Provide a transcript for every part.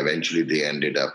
eventually they ended up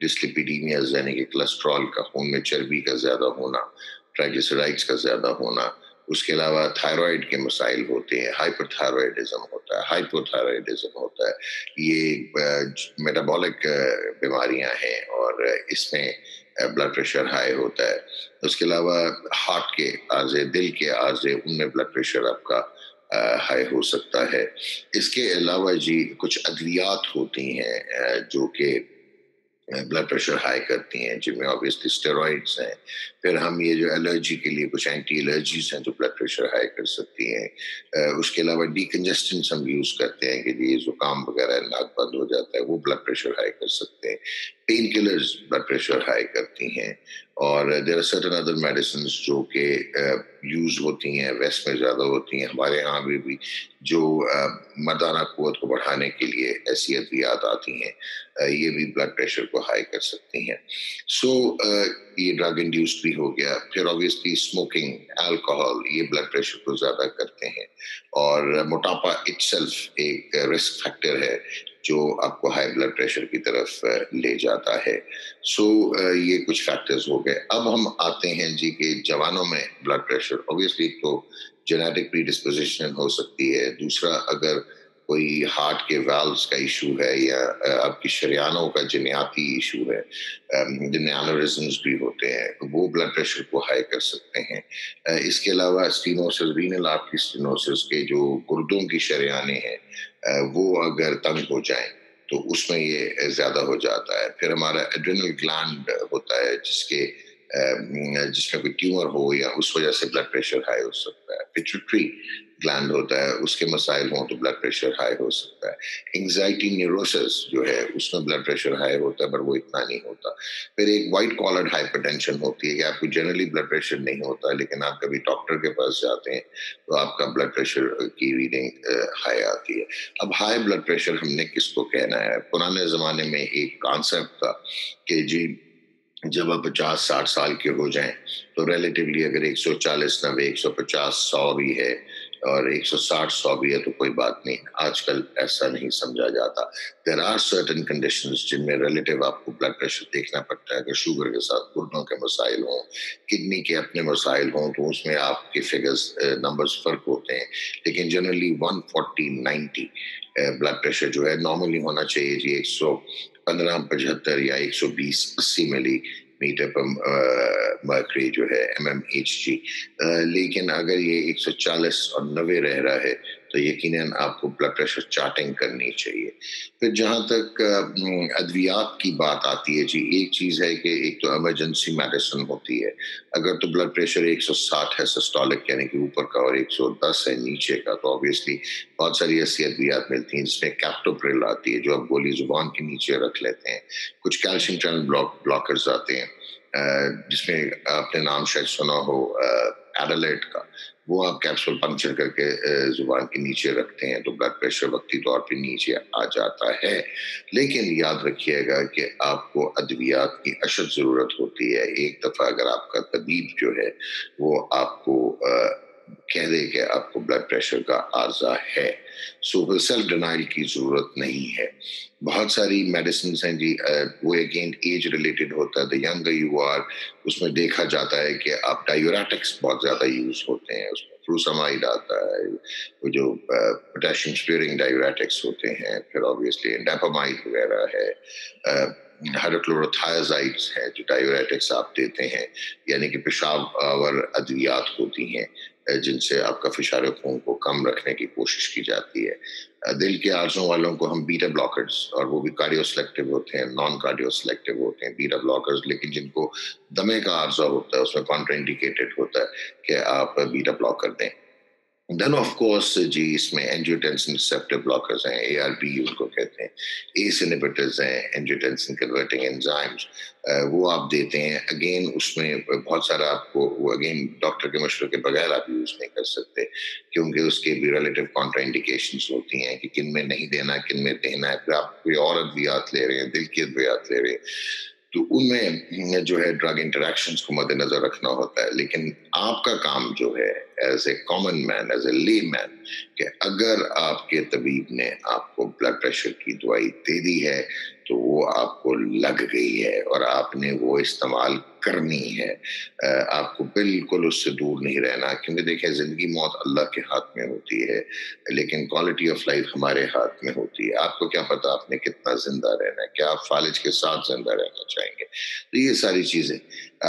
ڈسلیپیڈیمیاز یعنی کہ cholesterol کا، خون میں چربی کا زیادہ ہونا، ٹرائیگلیسیرائڈز کا زیادہ ہونا. اس کے علاوہ تھائرائڈ کے مسائل ہوتے ہیں، ہائپر تھائرائڈزم ہوتا ہے، ہائپو تھائرائڈزم ہوتا ہے. یہ میٹابولک بیماریاں ہیں اور اس میں بلڈ پریشر ہائی ہوتا ہے. اس کے علاوہ ہارٹ کے عارضے، دل کے عارضے، ان میں بلڈ پریشر آپ کا ہائی ہو سکتا ہے. اس کے علاوہ جی کچھ ادویات ہوتی ہیں جو کہ بلڈ پریشر ہائی کرتی ہیں، جن میں آبویسلی اسٹیرائڈس ہیں. پھر ہم یہ جو الرجی کے لیے کچھ اینٹی الرجیز ہیں جو بلڈ پریشر ہائی کر سکتی ہیں. اس کے علاوہ ڈیکنجسٹنٹس ہم یوز کرتے ہیں کہ یہ زکام وغیرہ ناک بند ہو جاتا ہے، وہ بلڈ پریشر ہائی کر سکتے ہیں. Pain killers blood pressure high کرتی ہیں. اور there are certain other medicines جو کہ یوز ہوتی ہیں، ویسٹ میں زیادہ ہوتی ہیں، ہمارے یہاں بھی جو مردانہ قوت کو بڑھانے کے لیے ایسی ادویات آتی ہیں، یہ بھی بلڈ پریشر کو ہائی کر سکتی ہیں. سو یہ ڈرگ انڈیوسڈ بھی ہو گیا. پھر آبویسلی اسموکنگ، الکوہول، یہ بلڈ پریشر کو زیادہ کرتے ہیں. اور موٹاپا اٹ سیلف ایک رسک فیکٹر ہے جو آپ کو ہائی بلڈ پریشر کی طرف لے جاتا ہے. سو یہ کچھ فیکٹرز ہو گئے. اب ہم آتے ہیں جی کہ جوانوں میں بلڈ پریشر ایک تو جینیٹک پری ڈسپوزیشن ہو سکتی ہے. دوسرا اگر کوئی ہارٹ کے والوز کا ایشو ہے یا آپ کی شریانوں کا جنیاتی ایشو ہے، جن میں انورزمز بھی ہوتے ہیں، وہ بلڈ پریشر کو ہائی کر سکتے ہیں. اس کے علاوہ اسٹینوسس، رینل آرٹری اسٹینوسس کے جو گردوں کی شریانیں ہیں وہ اگر تنگ ہو جائیں تو اس میں یہ زیادہ ہو جاتا ہے. پھر ہمارا ایڈرینل گلینڈ ہوتا ہے جس میں کوئی ٹیومر ہو یا اس وجہ سے بلڈ پریشر ہائی ہو سکتا ہے. پچوٹری گلینڈ ہوتا ہے، اس کے مسائل ہوں تو بلڈ پریشر ہائی ہو سکتا ہے. انگزائٹی نیوروسس جو ہے اس میں بلڈ پریشر ہائی ہوتا ہے، پر وہ اتنا نہیں ہوتا. پھر ایک وائٹ کالرڈ ہائپرٹینشن ہوتی ہے کہ آپ کو جنرلی بلڈ پریشر نہیں ہوتا، لیکن آپ کبھی ڈاکٹر کے پاس جاتے ہیں تو آپ کا بلڈ پریشر کی ریڈنگ ہائی آتی ہے. اب ہائی بلڈ پریشر ہم نے کس کو کہنا ہے؟ پرانے زمانے میں ایک کانسیپٹ تھا کہ جی جب آپ 50-60 سال کے ہو جائیں تو ریلیٹیولی اگر 140 90 150 100 بھی ہے اور 160-100 بھی ہے تو کوئی بات نہیں. آج کل ایسا نہیں سمجھا جاتا. دیر آر سرٹن کنڈیشنز جن میں ریلیٹیو آپ کو بلڈ پریشر دیکھنا پڑتا ہے. اگر شوگر کے ساتھ گردوں کے مسائل ہوں، کڈنی کے اپنے مسائل ہوں، تو اس میں آپ کے فگرز نمبرز فرق ہوتے ہیں. لیکن جنرلی 140-90 بلڈ پریشر جو ہے نارملی ہونا چاہیے جی. 115-75 یا 120-80 ملی میٹر پر مرکری جو ہے mmHg. لیکن اگر یہ 140 اور 90 رہ رہا ہے تو یقیناً آپ کو بلڈ پریشر چارٹنگ کرنی چاہیے. پھر جہاں تک ادویات کی بات آتی ہے جی، ایک چیز ہے کہ ایک تو ایمرجنسی میڈیسن ہوتی ہے. اگر تو بلڈ پریشر 160 ہے سسٹولک یعنی کہ اوپر کا اور 110 ہے نیچے کا، تو آبویسلی بہت ساری ایسی ادویات ملتی ہیں جس میں کیپٹوپریل آتی ہے جو آپ گولی زبان کے نیچے رکھ لیتے ہیں. کچھ کیلشیم چینل بلاکرز آتے ہیں جس میں آپ نے نام شاید سنا ہو ایڈلیٹ کا، وہ آپ کیپسول پنکچر کر کے زبان کے نیچے رکھتے ہیں تو بلڈ پریشر وقتی طور پہ نیچے آ جاتا ہے. لیکن یاد رکھیے گا کہ آپ کو ادویات کی اشد ضرورت ہوتی ہے. ایک دفعہ اگر آپ کا طبیب جو ہے وہ آپ کو کہہ دے کہ آپ کو بلڈ پریشر کا عارضہ ہے، سو سیلف ڈینائل کی ضرورت نہیں ہے. بہت ساری میڈیسنز ہیں جی، وہ اگین ایج ریلیٹڈ ہوتا ہے. دا ینگر یو آر اس میں دیکھا جاتا ہے کہ آپ ڈائیوریٹکس بہت زیادہ یوز ہوتے ہیں. اس میں فروسامائڈ آتا ہے، وہ جو پوٹیشیم اسپیئرنگ ڈائیوریٹکس ہوتے ہیں. پھر آبویسلی ڈیپامائڈ وغیرہ ہے، ہائیڈروکلوروتھیازائڈس ہیں جو ڈائیوریٹکس آپ دیتے ہیں، یعنی کہ پیشاب آور ادویات ہوتی ہیں جن سے آپ کا فشار خون کو کم رکھنے کی کوشش کی جاتی ہے. دل کے عارضوں والوں کو ہم بیٹا بلاکرز، اور وہ بھی کارڈیو سلیکٹیو ہوتے ہیں، نان کارڈیو سلیکٹیو ہوتے ہیں بیٹا بلاکرز. لیکن جن کو دمے کا عارضہ ہوتا ہے اس میں کانٹرا انڈیکیٹڈ ہوتا ہے کہ آپ بیٹا بلاکر دیں. دین آف کورس جی اس میں اینجیوٹینسن ریسیپٹر بلاکرز ہیں، ARB ان کو کہتے ہیں. ایس انہیبیٹرز ہیں، اینجیوٹینسن کنورٹنگ انزائمز، وہ آپ دیتے ہیں. اگین اس میں بہت سارا آپ کو وہ اگین ڈاکٹر کے مشورے کے بغیر آپ یوز نہیں کر سکتے کیونکہ اس کے بھی ریلیٹیو کانٹرا انڈیکیشنز ہوتی ہیں کہ کن میں نہیں دینا، کن میں دینا ہے. پھر آپ کوئی اور ادویات لے رہے ہیں، دل کی ادویات لے رہے ہیں، تو ان میں جو ہے ڈرگ انٹریکشنز کو مد نظر رکھنا ہوتا ہے. لیکن آپ کا کام جو ہے as a common man, as a لے مین، کہ اگر آپ کے طبیب نے آپ کو بلڈ پریشر کی دوائی دے دی ہے تو وہ آپ کو لگ گئی ہے اور آپ نے وہ استعمال کرنی ہے. آپ کو بالکل اس سے دور نہیں رہنا, کیونکہ دیکھیں زندگی موت اللہ کے ہاتھ میں ہوتی ہے, لیکن کوالٹی آف لائف ہمارے ہاتھ میں ہوتی ہے. آپ کو کیا پتا آپ نے کتنا زندہ رہنا ہے, کیا آپ فالج کے ساتھ زندہ رہنا چاہیں گے. تو یہ ساری چیزیں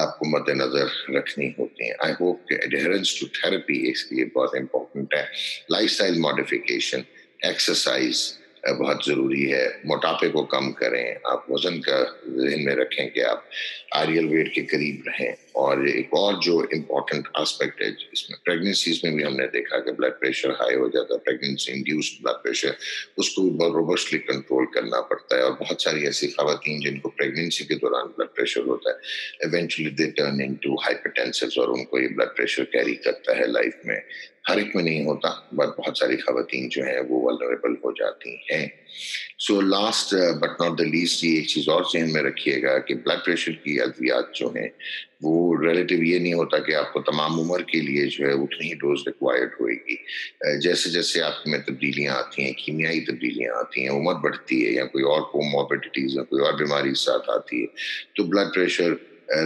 آپ کو مد نظر رکھنی ہوتی ہیں. آئی ہوپ کہ ایڈہرنس ٹو تھراپی اس لیے بہت امپورٹنٹ ہے. لائف اسٹائل ماڈیفیکیشن, ایکسرسائز بہت ضروری ہے. موٹاپے کو کم کریں, آپ وزن کا ذہن میں رکھیں کہ آپ آئیڈیل ویٹ کے قریب رہیں. اور ایک اور جو امپورٹنٹ آسپیکٹ ہے اس میں, پریگننسیز میں بھی ہم نے دیکھا کہ بلڈ پریشر ہائی ہو جاتا ہے, پریگننسی انڈیوسڈ بلڈ پریشر, اس کو بھی بہت روبسٹلی کنٹرول کرنا پڑتا ہے. اور بہت ساری ایسی خواتین جن کو پریگننسی کے دوران بلڈ پریشر ہوتا ہے, ایونچولی دے ٹرن انٹو ہائپرٹینسنس, اور ان کو یہ بلڈ پریشر کیری کرتا ہے لائف میں. ہر ایک میں نہیں ہوتا, بٹ بہت ساری خواتین جو ہیں وہ ولنریبل ہو جاتی ہیں. So last but not the least, یہ ایک چیز اور ذہن میں رکھیے گا کہ بلڈ پریشر کی ادویات جو ہیں وہ ریلیٹیو یہ نہیں ہوتا کہ آپ کو تمام عمر کے لیے جو ہے اتنی ہی ڈوز ریکوائرڈ ہوئے گی. جیسے جیسے آپ میں تبدیلیاں آتی ہیں, کیمیائی تبدیلیاں آتی ہیں, عمر بڑھتی ہے یا کوئی اور کوموربڈیٹیز یا کوئی اور بیماری ساتھ آتی ہے, تو بلڈ پریشر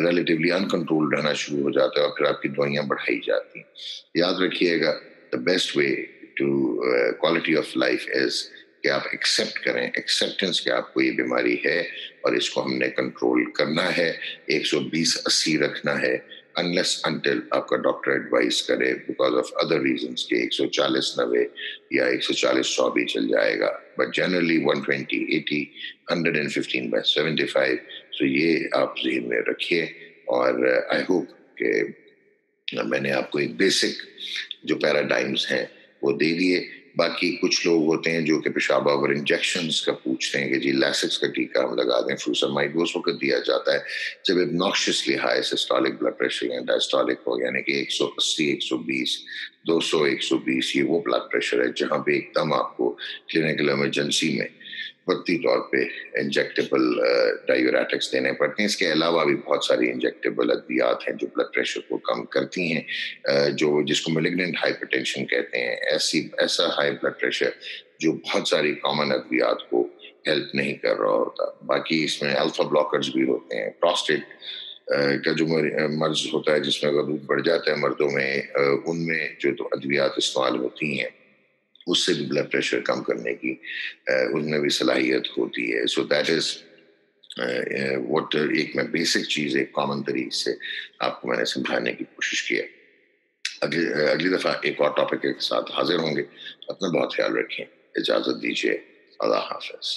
ریلیٹیولی انکنٹرول رہنا شروع ہو جاتا ہے اور پھر آپ کی دوائیاں بڑھائی جاتی ہیں. یاد رکھیے گا, the best way to quality of life is کہ آپ ایکسیپٹ کریں, ایکسیپٹنس کہ آپ کو یہ بیماری ہے اور اس کو ہم نے کنٹرول کرنا ہے, 120-80 رکھنا ہے, unless until آپ کا ڈاکٹر ایڈوائز کرے because of other reasons کہ 140-90 یا 140-100 بھی چل جائے گا, but generally 120-80, 115/75. تو یہ آپ ذہن میں رکھیے. اور آئی ہوپ کہ میں نے آپ کو ایک بیسک جو پیراڈائمز ہیں وہ دے دیے. باقی کچھ لوگ ہوتے ہیں جو کہ پیشاب اور انجیکشنز کا پوچھتے ہیں کہ جی لیسکس کا ٹیکہ ہم لگا دیں, فروسمائڈ, اس وقت دیا جاتا ہے جب ابنوکشیسلی ہائی سسٹولک بلڈ پریشر یا ڈائسٹولک ہو, یعنی کہ 180, 120, 200, 120, یہ وہ بلڈ پریشر ہے جہاں پہ ایک دم آپ کو کلینکل ایمرجنسی میں وقتی طور پہ انجیکٹیبل ڈائیوریٹکس دینے پڑتے ہیں. اس کے علاوہ بھی بہت ساری انجیکٹیبل ادویات ہیں جو بلڈ پریشر کو کم کرتی ہیں, جو جس کو میلیگننٹ ہائپرٹینشن کہتے ہیں, ایسا ہائی بلڈ پریشر جو بہت ساری کامن ادویات کو ہیلپ نہیں کر رہا ہوتا. باقی اس میں الفا بلاکرز بھی ہوتے ہیں. پراسٹیٹ کا جو مرض ہوتا ہے جس میں اگر دودھ بڑھ جاتا ہے مردوں میں, ان میں جو ادویات استعمال ہوتی ہیں اس سے بھی بلڈ پریشر کم کرنے کی ان میں بھی صلاحیت ہوتی ہے. سو دیٹ از what ایک میں بیسک چیز ایک کامن طریقے سے آپ کو میں نے سمجھانے کی کوشش کی ہے. اگلی دفعہ ایک اور ٹاپک کے ساتھ حاضر ہوں گے. اپنا بہت خیال رکھیں, اجازت دیجیے, اللہ حافظ.